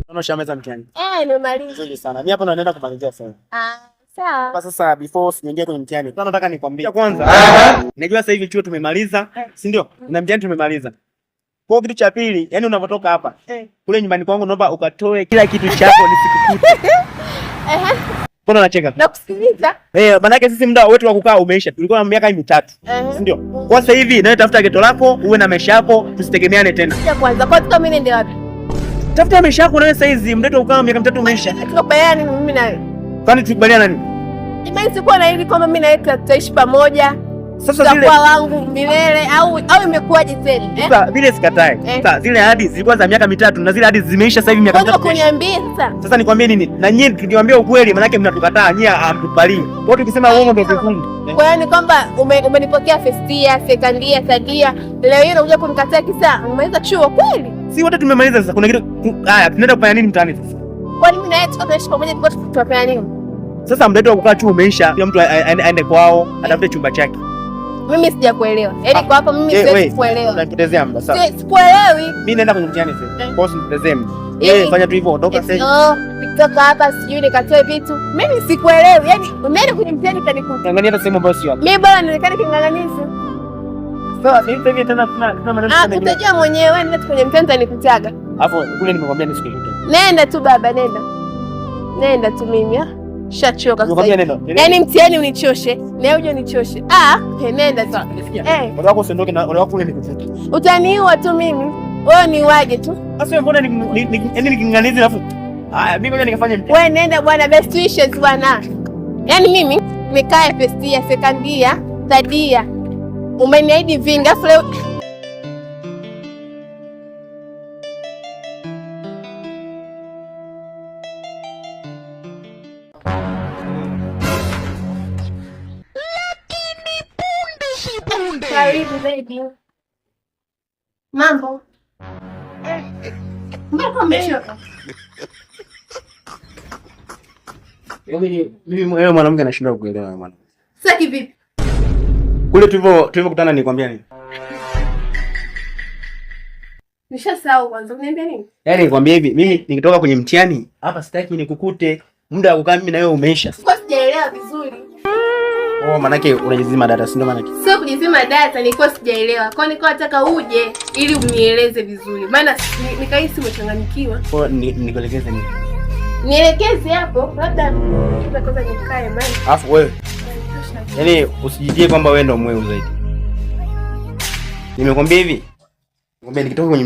Unashamaliza mtihani? Nimemaliza. Nzuri sana. Mimi hapa ndo naenda kumalizia sasa. Sawa. Kwa sasa before sijaingia kwenye mtihani, nataka nikwambie. Kwanza, najua sasa hivi chuo tumemaliza, si ndio? Na mtihani tumemaliza. Kwa kitu cha pili, yani unapotoka hapa, kule nyumbani kwangu naomba ukatoe kila kitu chako nisikukute. Mbona unacheka? Nakusikiliza. Maana yake sisi muda wetu wa kukaa umeisha. Tulikuwa na miaka 3, si ndio? Kwa sasa hivi nawe tafuta geto lako, uwe na maisha yako, tusitegemeane tena. Kwanza kwa sababu mimi niende wapi? Tafuta maisha yako nawe sasa hizi, mtoto ukaa miaka 3 umeisha. Tukubaliana mimi na wewe. Kwani tukubaliana nini? Imani sikuwa na hili kwamba mimi na wewe tutaishi pamoja. Sasa zile kwa wangu milele au imekuwaje tena? Sasa vile sikatae. Sasa zile hadi zilikuwa za miaka 3 na zile hadi zimeisha sasa hivi miaka 3. Unataka kuniambia sasa? Sasa nikwambie nini? Na nyinyi tukiwaambia ukweli maana yake mnatukataa, nyinyi hamtupalii. Kwa hiyo tukisema uongo ndio tufunge. Kwa hiyo ni kwamba umenipokea first year, second year, third year. Leo hii unakuja kunikataa kisa umemaliza chuo kweli? Si wote tumemaliza sasa. Kuna kitu haya tunaenda kufanya nini mtaani sasa? Kwa nini mimi na wewe tutaishi pamoja kwa tutafanya nini? Sasa muda wetu wa kukaa chuo umeisha. Kila mtu aende kwao, atafute chumba chake. Mimi sijakuelewa. Yaani kwa hapa mimi siwezi kuelewa. Unanipotezea muda sasa. Sikuelewi. Mimi naenda kwenye mtihani sasa. Kwa hiyo usipotezee muda. Fanya tu hivyo, ondoka sasa. Kutoka hapa sijui nikatoe vitu. Mimi sikuelewi. Yaani umeenda kwenye mtihani kanikuta. Angalia hata sehemu ambayo sio hapo. Mimi bora nionekane king'ang'anizi. Sasa sasa hivi tena tuna maneno sana. Utajua mwenyewe nenda kwenye mtihani tanikutaga. Alafu kule nimekwambia nisikilize. Nenda tu baba, nenda. Nenda tu mimi shachoka sasa. Yaani mtihani unichoshe, na uje unichoshe. Nenda tu. Wala wako usiondoke na wala wako kule nikutete. Utaniua tu mimi. Wewe ni waje tu. Sasa wewe mbona yaani nikinganizi alafu. Mimi ngoja nikafanye mtihani. Wewe nenda bwana, best wishes bwana. Yaani mimi nikae first year, second year, third year. Umeniahidi vingi afu leo karibu baby. Mambo. Mbona umechoka? Mimi mwanamke anashindwa kuelewa mwana. Sasa kivipi? Kule tulivyokutana nikwambia nini? Nishasahau kwanza uniambia nini? Yaani nikwambia hivi, mimi nikitoka kwenye mtihani, hapa sitaki nikukute. Muda wa kukaa mimi na wewe umeisha. Sikuwa sijaelewa vizuri. Maana yake unajizima data, si ndio maana yake? Sio kujizima data, nilikuwa sijaelewa. Kwa hiyo nilikuwa nataka uje ili unieleze vizuri. Maana nikahisi umechanganyikiwa. Kwa nikuelekeze nini? Nielekeze hapo, labda kwanza nikae bali. Alafu wewe. Yaani usijijie kwamba wewe ndio mweu zaidi. Nimekwambia hivi. Ngombe nikitoka kwenye